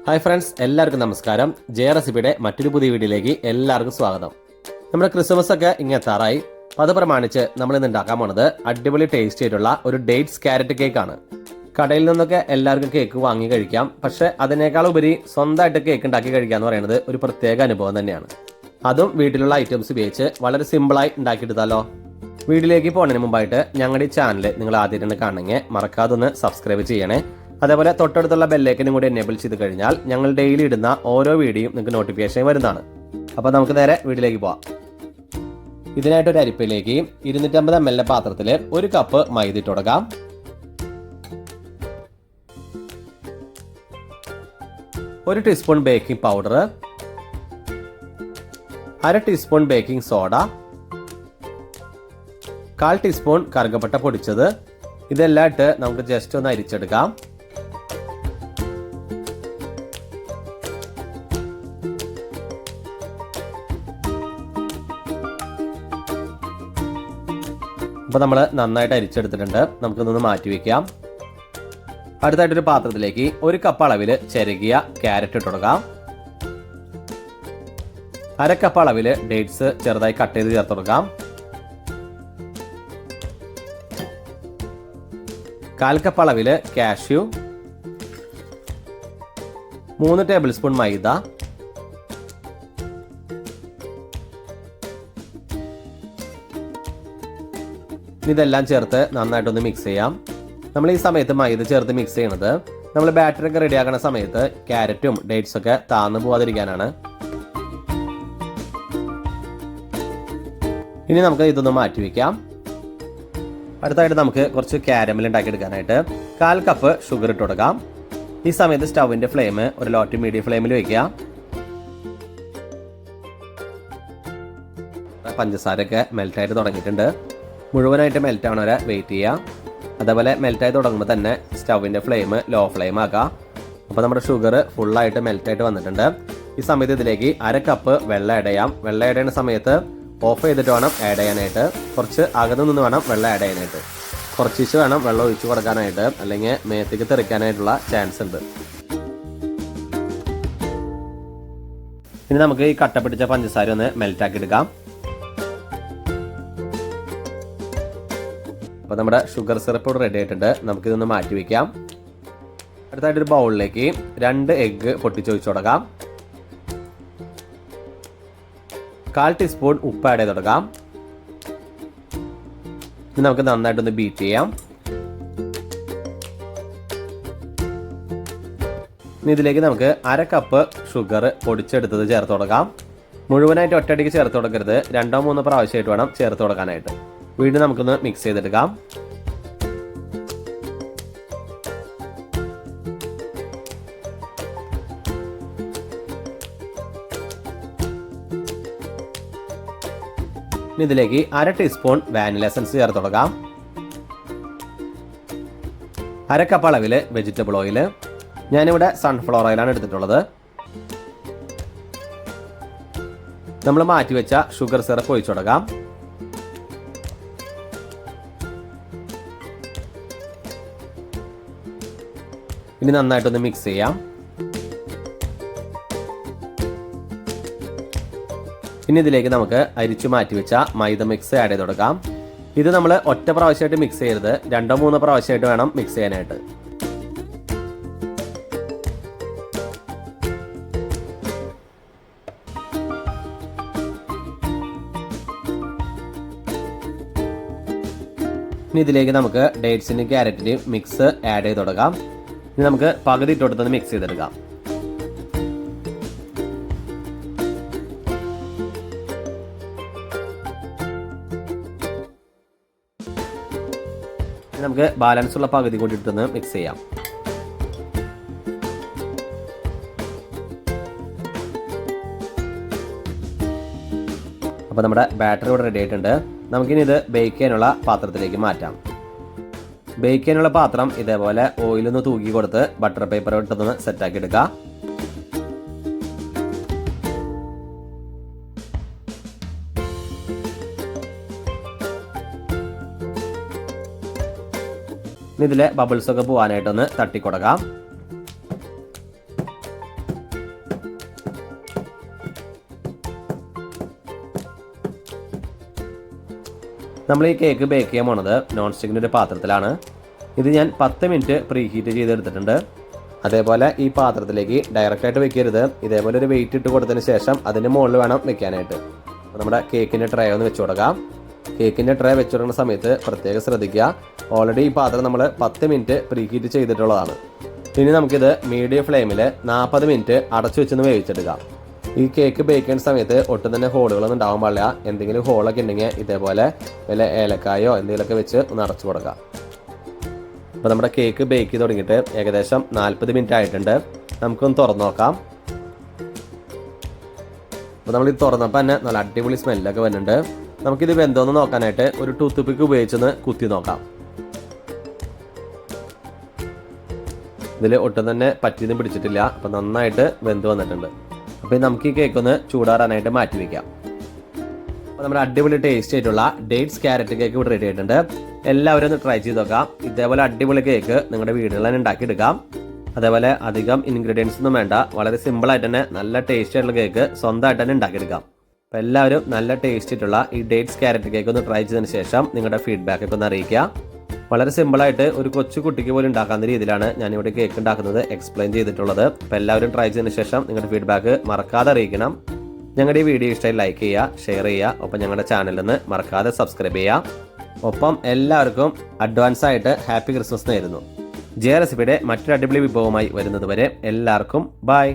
Hi friends, എല്ലാവർക്കും നമസ്കാരം. ജയ റെസിപ്പിയുടെ മറ്റൊരു പുതിയ വീഡിയോയിലേക്ക് എല്ലാവർക്കും സ്വാഗതം. നമ്മുടെ ക്രിസ്മസ് ഒക്കെ ഇങ്ങനെ എത്താറായി. അത് പ്രമാണിച്ച് നമ്മൾ ഇന്ന് ഉണ്ടാക്കാൻ പോണത് അടിപൊളി ടേസ്റ്റ് ആയിട്ടുള്ള ഒരു ഡേറ്റ്സ് ക്യാരറ്റ് കേക്കാണ്. കടയിൽ നിന്നൊക്കെ എല്ലാവർക്കും കേക്ക് വാങ്ങി കഴിക്കാം. പക്ഷെ അതിനേക്കാൾ ഉപരി സ്വന്തമായിട്ട് കേക്ക് ഉണ്ടാക്കി കഴിക്കുക എന്ന് പറയുന്നത് ഒരു പ്രത്യേക അനുഭവം തന്നെയാണ്. അതും വീട്ടിലുള്ള ഐറ്റംസ് ഉപയോഗിച്ച് വളരെ സിമ്പിളായി ഉണ്ടാക്കിയെടുത്താലോ. വീഡിയോയിലേക്ക് പോകുന്നതിന് മുമ്പായിട്ട് ഞങ്ങളുടെ ഈ ചാനൽ നിങ്ങൾ ആദ്യമായിട്ട് കാണണമെങ്കിൽ മറക്കാതെ ഒന്ന് സബ്സ്ക്രൈബ് ചെയ്യണേ. അതേപോലെ തൊട്ടടുത്തുള്ള ബെല്ലൈക്കനും കൂടി എനേബിൾ ചെയ്ത് കഴിഞ്ഞാൽ ഞങ്ങൾ ഡെയിലി ഇടുന്ന ഓരോ വീഡിയോയും നിങ്ങൾക്ക് നോട്ടിഫിക്കേഷൻ വരുന്നതാണ്. അപ്പോൾ നമുക്ക് നേരെ വീഡിയോയിലേക്ക് പോവാം. ഇതിനായിട്ടൊരു അരിപ്പയിലേക്ക് 250 ml പാത്രത്തിൽ 1 കപ്പ് മൈദ ഇട്ട് കൊടുക്കാം. ഒരു teaspoon baking powder, 1/2 teaspoon baking soda, 1/4 teaspoon കറുകപ്പട്ട പൊടിച്ചത്. ഇതെല്ലാം ഇട്ട് നമുക്ക് ജസ്റ്റ് ഒന്ന് അരിച്ചെടുക്കാം. അപ്പോൾ നമ്മൾ നന്നായിട്ട് അരിച്ചെടുത്തിട്ടുണ്ട്. നമുക്കിതൊന്ന് മാറ്റി വയ്ക്കാം. അടുത്തായിട്ടൊരു പാത്രത്തിലേക്ക് 1 കപ്പ് അളവിൽ ചിരകിയ ക്യാരറ്റ് ഇട്ട് കൊടുക്കാം. 1/2 കപ്പ് അളവിൽ ഡേറ്റ്സ് ചെറുതായി കട്ട് ചെയ്ത് ചേർത്ത് കൊടുക്കാം. 1/4 കപ്പ് അളവിൽ കാഷ്യൂ, 3 ടേബിൾ സ്പൂൺ മൈദ, ഇതെല്ലാം ചേർത്ത് നന്നായിട്ടൊന്ന് മിക്സ് ചെയ്യാം. നമ്മൾ ഈ സമയത്ത് മൈദ ചേർത്ത് മിക്സ് ചെയ്യണത് നമ്മൾ ബാറ്ററൊക്കെ റെഡിയാക്കുന്ന സമയത്ത് ക്യാരറ്റും ഡേറ്റ്സ് ഒക്കെ താന്നു പോവാതിരിക്കാനാണ്. ഇനി നമുക്ക് ഇതൊന്ന് മാറ്റി വയ്ക്കാം. അടുത്തായിട്ട് നമുക്ക് കുറച്ച് കാരമൽ ഉണ്ടാക്കിയെടുക്കാനായിട്ട് 1/4 കപ്പ് ഷുഗർ ഇട്ട് കൊടുക്കാം. ഈ സമയത്ത് സ്റ്റൗവിന്റെ ഫ്ലെയിം ഒരു ലോ ടു മീഡിയം ഫ്ലെയിമിൽ വെക്കുക. പഞ്ചസാരയൊക്കെ മെൽറ്റായിട്ട് തുടങ്ങിയിട്ടുണ്ട്. മുഴുവനായിട്ട് മെൽറ്റ് ആവണ വരെ വെയിറ്റ് ചെയ്യുക. അതേപോലെ മെൽറ്റായി തുടങ്ങുമ്പോൾ തന്നെ സ്റ്റൗവിൻ്റെ ഫ്ലെയിം ലോ ഫ്ലെയിം ആക്കുക. അപ്പോൾ നമ്മുടെ ഷുഗർ ഫുള്ളായിട്ട് മെൽറ്റായിട്ട് വന്നിട്ടുണ്ട്. ഈ സമയത്ത് ഇതിലേക്ക് 1/2 കപ്പ് വെള്ളം ആഡ് ചെയ്യാം. വെള്ളം ആഡ് ചെയ്യുന്ന സമയത്ത് ഓഫ് ചെയ്തിട്ട് വേണം ആഡ് ചെയ്യാനായിട്ട്. കുറച്ച് അകന്നു നിന്ന് വേണം വെള്ളം ആഡ് ചെയ്യാനായിട്ട്. കുറച്ച് വേണം വെള്ളം ഒഴിച്ചു കൊടുക്കാനായിട്ട്, അല്ലെങ്കിൽ മേത്തേക്ക് തെറിക്കാനായിട്ടുള്ള ചാൻസ് ഉണ്ട്. ഇനി നമുക്ക് ഈ കട്ട പിടിച്ച പഞ്ചസാര ഒന്ന് മെൽറ്റാക്കി എടുക്കാം. അപ്പോൾ നമ്മുടെ ഷുഗർ സിറപ്പ് ഇവിടെ റെഡി ആയിട്ടുണ്ട്. നമുക്കിതൊന്ന് മാറ്റി വയ്ക്കാം. അടുത്തായിട്ടൊരു ബൗളിലേക്ക് 2 എഗ്ഗ് പൊട്ടിച്ചൊഴിച്ചു കൊടുക്കാം. 1/4 ടീസ്പൂൺ ഉപ്പ് ആഡ് ചെയ്ത് കൊടുക്കാം. ഇത് നമുക്ക് നന്നായിട്ടൊന്ന് ബീറ്റ് ചെയ്യാം. ഇനി ഇതിലേക്ക് നമുക്ക് 1/2 കപ്പ് ഷുഗർ പൊടിച്ചെടുത്തത് ചേർത്ത് കൊടുക്കാം. മുഴുവനായിട്ട് ഒറ്റയടിക്ക് ചേർത്ത് കൊടുക്കരുത്. 2-3 പ്രാവശ്യമായിട്ട് വേണം ചേർത്ത് കൊടുക്കാനായിട്ട്. വീണ്ടും നമുക്കൊന്ന് മിക്സ് ചെയ്തെടുക്കാം. ഇതിലേക്ക് 1/2 ടീസ്പൂൺ വാനില എസൻസ് ചേർത്ത് കൊടുക്കാം. 1/2 കപ്പ് അളവിൽ വെജിറ്റബിൾ ഓയിൽ. ഞാനിവിടെ സൺഫ്ലവർ ഓയിലാണ് എടുത്തിട്ടുള്ളത്. നമ്മൾ മാറ്റി വെച്ച ഷുഗർ സിറപ്പ് ഒഴിച്ചു കൊടുക്കാം. ഇനി നന്നായിട്ടൊന്ന് മിക്സ് ചെയ്യാം. ഇനി ഇതിലേക്ക് നമുക്ക് അരിച്ചു മാറ്റി വെച്ച മൈദ മിക്സ് ആഡ് ചെയ്ത് കൊടുക്കാം. ഇത് നമ്മൾ ഒറ്റ പ്രാവശ്യമായിട്ട് മിക്സ് ചെയ്യരുത്. 2-3 പ്രാവശ്യമായിട്ട് വേണം മിക്സ് ചെയ്യാനായിട്ട്. ഇനി ഇതിലേക്ക് നമുക്ക് ഡേറ്റ്സിന്റെയും ക്യാരറ്റിന്റെയും മിക്സ് ആഡ് ചെയ്ത് കൊടുക്കാം. ഇനി നമുക്ക് പകുതി ഇട്ട് കൊടുത്തൊന്ന് മിക്സ് ചെയ്തെടുക്കാം. നമുക്ക് ബാലൻസ് ഉള്ള പകുതി കൂടി ഇട്ടൊന്ന് മിക്സ് ചെയ്യാം. അപ്പോൾ നമ്മുടെ ബാറ്റർ ഇവിടെ റെഡി ആയിട്ടുണ്ട്. നമുക്കിനി ഇത് ബേക്ക് ചെയ്യാനുള്ള പാത്രത്തിലേക്ക് മാറ്റാം. ബേക്ക് ചെയ്യാനുള്ള പാത്രം ഇതേപോലെ ഓയിലൊന്ന് തൂക്കി കൊടുത്ത് ബട്ടർ പേപ്പർ ഇട്ടൊന്ന് സെറ്റാക്കി എടുക്കുക. ഇതിലെ ബബിൾസ് ഒക്കെ പോകാനായിട്ടൊന്ന് തട്ടിക്കൊടുക്കാം. നമ്മൾ ഈ കേക്ക് ബേക്ക് ചെയ്യാൻ പോണത് നോൺ സ്റ്റിക്കിൻ്റെ ഒരു പാത്രത്തിലാണ്. ഇത് ഞാൻ 10 മിനിറ്റ് പ്രീ ഹീറ്റ് ചെയ്തെടുത്തിട്ടുണ്ട്. അതേപോലെ ഈ പാത്രത്തിലേക്ക് ഡയറക്റ്റായിട്ട് വെക്കരുത്. ഇതേപോലെ ഒരു വെയിറ്റ് ഇട്ട് കൊടുത്തതിന് ശേഷം അതിന് മുകളിൽ വേണം വെക്കാനായിട്ട്. അപ്പോൾ നമ്മുടെ കേക്കിൻ്റെ ട്രേ ഒന്ന് വെച്ച് കൊടുക്കാം. കേക്കിൻ്റെ ട്രേ വെച്ച് കൊടുക്കുന്ന സമയത്ത് പ്രത്യേകം ശ്രദ്ധിക്കുക. ഓൾറെഡി ഈ പാത്രം നമ്മൾ 10 മിനിറ്റ് പ്രീ ഹീറ്റ് ചെയ്തിട്ടുള്ളതാണ്. ഇനി നമുക്കിത് മീഡിയം ഫ്ലെയിമിൽ 40 മിനിറ്റ് അടച്ചു വെച്ചൊന്ന് വേവിച്ചെടുക്കാം. ഈ കേക്ക് ബേക്ക് ചെയ്യുന്ന സമയത്ത് ഒട്ടും തന്നെ ഹോളുകളൊന്നും ഉണ്ടാവാൻ പാടില്ല. എന്തെങ്കിലും ഹോളൊക്കെ ഉണ്ടെങ്കിൽ ഇതേപോലെ വല്ല ഏലക്കായോ എന്തെങ്കിലുമൊക്കെ വെച്ച് ഒന്ന് അടച്ചു കൊടുക്കാം. അപ്പോൾ നമ്മുടെ കേക്ക് ബേക്ക് ചെയ്ത് തുടങ്ങിയിട്ട് ഏകദേശം 40 മിനിറ്റ് ആയിട്ടുണ്ട്. നമുക്കൊന്ന് തുറന്നു നോക്കാം. അപ്പോൾ നമ്മളിത് തുറന്നപ്പോൾ തന്നെ നല്ല അടിപൊളി സ്മെല്ലൊക്കെ വരുന്നുണ്ട്. നമുക്കിത് വെന്തോന്ന് നോക്കാനായിട്ട് ഒരു ടൂത്ത് പിക്ക് ഉപയോഗിച്ചൊന്ന് കുത്തി നോക്കാം. ഇതിൽ ഒട്ടും തന്നെ പറ്റിയൊന്നും പിടിച്ചിട്ടില്ല. അപ്പോൾ നന്നായിട്ട് വെന്ത് വന്നിട്ടുണ്ട്. അപ്പോൾ നമുക്ക് ഈ കേക്ക് ഒന്ന് ചൂടാറാനായിട്ട് മാറ്റി വയ്ക്കാം. അപ്പോൾ നമ്മുടെ അടിപൊളി ടേസ്റ്റ് ആയിട്ടുള്ള ഡേറ്റ്സ് ക്യാരറ്റ് കേക്ക് ഇവിടെ റെഡി ആയിട്ടുണ്ട്. എല്ലാവരും ഒന്ന് ട്രൈ ചെയ്ത് നോക്കാം. ഇതേപോലെ അടിപൊളി കേക്ക് നിങ്ങളുടെ വീടുകളിൽ തന്നെ ഉണ്ടാക്കിയെടുക്കാം. അതേപോലെ അധികം ഇൻഗ്രീഡിയൻസ് ഒന്നും വേണ്ട. വളരെ സിമ്പിളായിട്ട് തന്നെ നല്ല ടേസ്റ്റ് ആയിട്ടുള്ള കേക്ക് സ്വന്തമായിട്ട് തന്നെ ഉണ്ടാക്കിയെടുക്കാം. അപ്പോൾ എല്ലാവരും നല്ല ടേസ്റ്റ് ആയിട്ടുള്ള ഈ ഡേറ്റ്സ് ക്യാരറ്റ് കേക്ക് ഒന്ന് ട്രൈ ചെയ്തതിന് ശേഷം നിങ്ങളുടെ ഫീഡ്ബാക്ക് ഒക്കെ ഒന്ന് അറിയിക്കുക. വളരെ സിമ്പിളായിട്ട് ഒരു കൊച്ചു കുട്ടിക്ക് പോലും ഉണ്ടാക്കാവുന്ന രീതിയിലാണ് ഞാനിവിടെ കേക്ക് ഉണ്ടാക്കുന്നത് എക്സ്പ്ലെയിൻ ചെയ്തിട്ടുള്ളത്. അപ്പോൾ എല്ലാവരും ട്രൈ ചെയ്തതിന് ശേഷം നിങ്ങളുടെ ഫീഡ്ബാക്ക് മറക്കാതെ അറിയിക്കണം. ഞങ്ങളുടെ ഈ വീഡിയോ ഇഷ്ടമായി ലൈക്ക് ചെയ്യുക, ഷെയർ ചെയ്യുക. ഒപ്പം ഞങ്ങളുടെ ചാനലിൽ നിന്ന് മറക്കാതെ സബ്സ്ക്രൈബ് ചെയ്യുക. ഒപ്പം എല്ലാവർക്കും അഡ്വാൻസ് ആയിട്ട് ഹാപ്പി ക്രിസ്മസ് നേരുന്നു. ജെ റെസിപ്പിയുടെ മറ്റൊരു അടിപൊളി വിഭവമായി വരുന്നത് വരെ എല്ലാവർക്കും ബൈ.